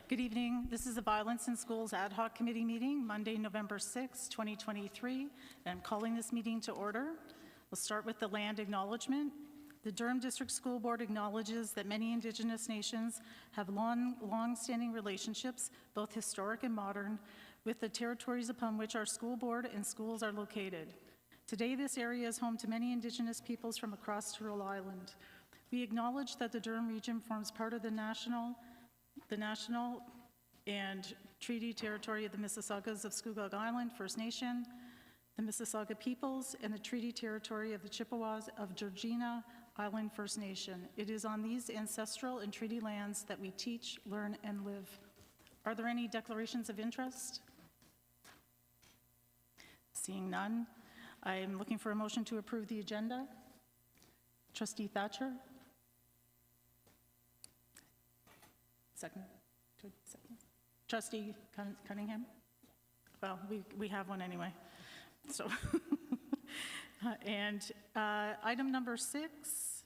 Good evening. This is the Violence in Schools Ad Hoc Committee meeting, Monday, November 6, 2023. And I'm calling this meeting to order. We'll start with the land acknowledgement. The Durham District School Board acknowledges that many Indigenous nations have long-standing relationships, both historic and modern, with the territories upon which our school board and schools are located. Today, this area is home to many Indigenous peoples from across Turtle Island. We acknowledge that the Durham region forms part of the national and treaty territory of the Mississaugas of Scugog Island First Nation, the Mississauga peoples, and the treaty territory of the Chippewas of Georgina Island First Nation. It is on these ancestral and treaty lands that we teach, learn, and live. Are there any declarations of interest? Seeing none, I am looking for a motion to approve the agenda. Trustee Thatcher? Second. Trustee Cunningham? Well, we have one anyway. So, and item number 6,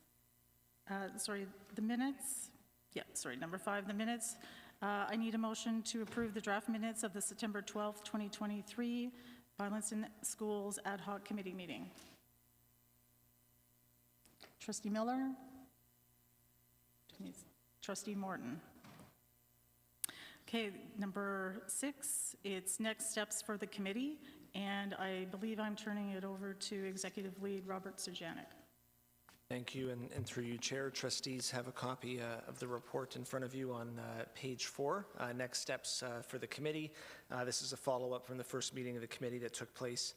the minutes. Yeah, number 5, the minutes. I need a motion to approve the draft minutes of the September 12th, 2023 Violence in Schools Ad Hoc Committee meeting. Trustee Miller? Trustee Morton? Okay, number 6, it's next steps for the committee, and I believe I'm turning it over to Executive Lead Robert Serjanik. Thank you, and through you, Chair, trustees have a copy of the report in front of you on page 4, next steps for the committee. This is a follow-up from the first meeting of the committee that took place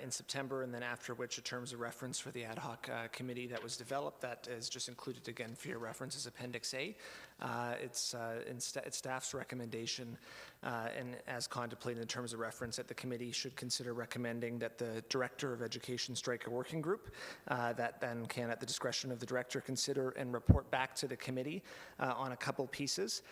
in September, and then after which a terms of reference for the ad hoc committee that was developed that is just included again for your reference as Appendix A. It's staff's recommendation and as contemplated in terms of reference that the committee should consider recommending that the Director of Education strike a working group that then can, at the discretion of the Director, consider and report back to the committee on a couple pieces,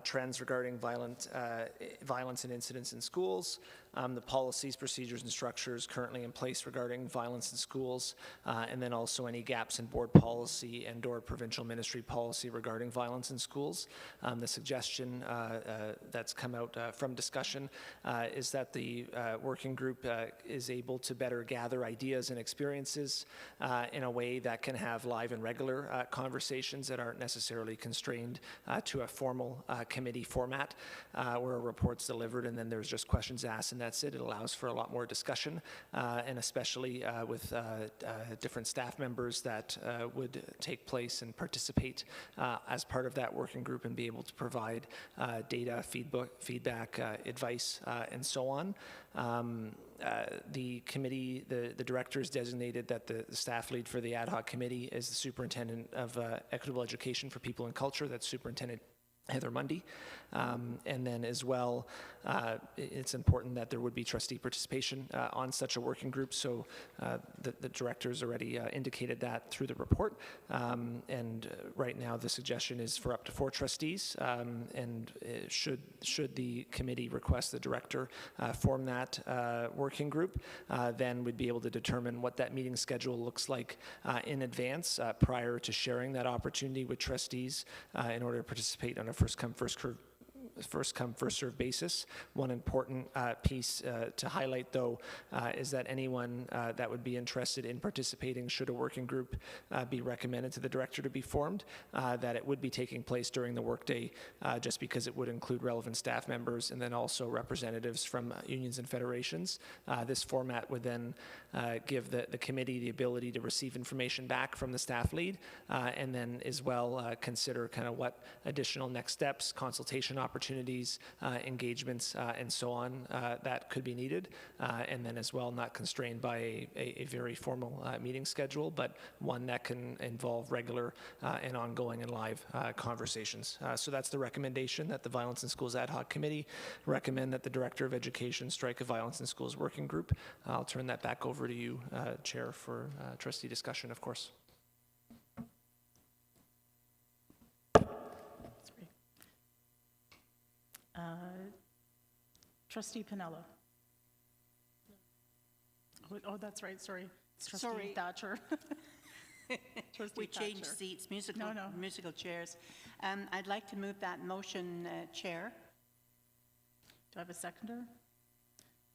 trends regarding violence and incidents in schools, the policies, procedures, and structures currently in place regarding violence in schools, and then also any gaps in board policy and/or provincial ministry policy regarding violence in schools. The suggestion that's come out from discussion is that the working group is able to better gather ideas and experiences in a way that can have live and regular conversations that aren't necessarily constrained to a formal committee format where a report's delivered and then there's just questions asked and that's it. It allows for a lot more discussion and especially with different staff members that would take place and participate as part of that working group and be able to provide data, feedback, advice, and so on. The committee, the directors designated that the staff lead for the ad hoc committee is the superintendent of equitable education for people and culture. That's Superintendent Heather Mundy. And then as well, it's important that there would be trustee participation on such a working group. So the directors already indicated that through the report. And right now the suggestion is for up to 4 trustees. And should the committee request the director form that working group, then we'd be able to determine what that meeting schedule looks like in advance prior to sharing that opportunity with trustees in order to participate on a first come, first served basis. One important piece to highlight, though, is that anyone that would be interested in participating should a working group be recommended to the director to be formed, that it would be taking place during the workday just because it would include relevant staff members and then also representatives from unions and federations. This format would then give the committee the ability to receive information back from the staff lead and then as well consider kind of what additional next steps, consultation opportunities, engagements, and so on that could be needed, and then as well not constrained by a very formal meeting schedule, but one that can involve regular and ongoing and live conversations. So that's the recommendation that the Violence in Schools Ad Hoc Committee recommend that the Director of Education strike a Violence in Schools working group. I'll turn that back over to you, Chair, for trustee discussion, of course. Trustee Pinello. Oh, that's right. Sorry. It's Trustee Thatcher. We changed seats, musical chairs. I'd like to move that motion, Chair. Do I have a seconder?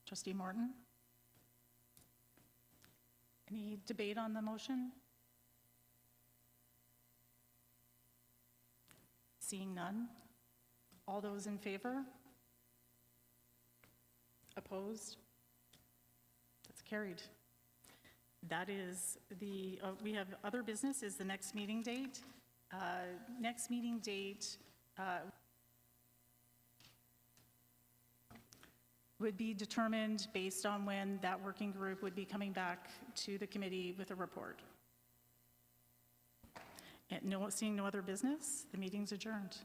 Trustee Morton? Any debate on the motion? Seeing none. All those in favor? Opposed? That's carried. That is the, we have other business is the next meeting date. Next meeting date would be determined based on when that working group would be coming back to the committee with a report. And seeing no other business, the meeting's adjourned.